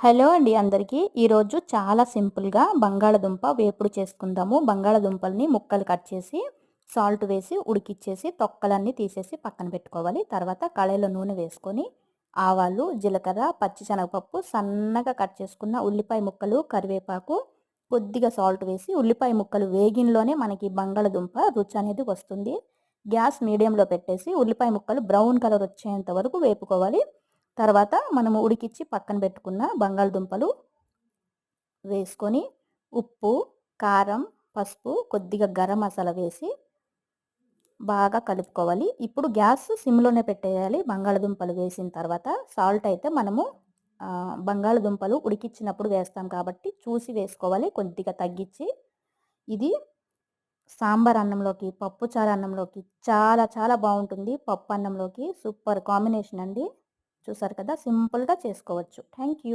Hello అండి అందరికీ. ఈరోజు చాలా సింపుల్‌గా బంగాళదుంప వేపుడు చేసుకుందాము. బంగాళదుంపల్ని ముక్కలు కట్ చేసి, సాల్ట్ వేసి ఉడికిచ్చేసి, తొక్కలన్నీ తీసేసి పక్కన పెట్టుకోవాలి. తర్వాత కళాయిలో నూనె వేసుకొని, ఆవాలు, జీలకర్ర, పచ్చిశనగపప్పు, సన్నగా కట్ చేసుకున్న ఉల్లిపాయ ముక్కలు, కరివేపాకు, కొద్దిగా సాల్ట్ వేసి, ఉల్లిపాయ ముక్కలు వేగినలోనే మనకి బంగాళదుంప రుచి అనేది వస్తుంది. గ్యాస్ మీడియంలో పెట్టేసి, ఉల్లిపాయ ముక్కలు బ్రౌన్ కలర్ వచ్చేంత వరకు వేపుకోవాలి. తర్వాత మనము ఉడికిచ్చి పక్కన పెట్టుకున్న బంగాళదుంపలు వేసుకొని, ఉప్పు, కారం, పసుపు, కొద్దిగా గరం మసాలా వేసి బాగా కలుపుకోవాలి. ఇప్పుడు గ్యాస్ సిమ్‌లోనే పెట్టేయాలి. బంగాళదుంపలు వేసిన తర్వాత సాల్ట్ అయితే మనము బంగాళదుంపలు ఉడికిచ్చినప్పుడు వేస్తాం కాబట్టి చూసి వేసుకోవాలి, కొద్దిగా తగ్గించి. ఇది సాంబార్ అన్నంలోకి, పప్పుచారు అన్నంలోకి చాలా చాలా బావుంటుంది. పప్పు అన్నంలోకి సూపర్ కాంబినేషన్ అండి. చూసారు కదా! సింపుల్‌గా చేసుకోవచ్చు. Thank you.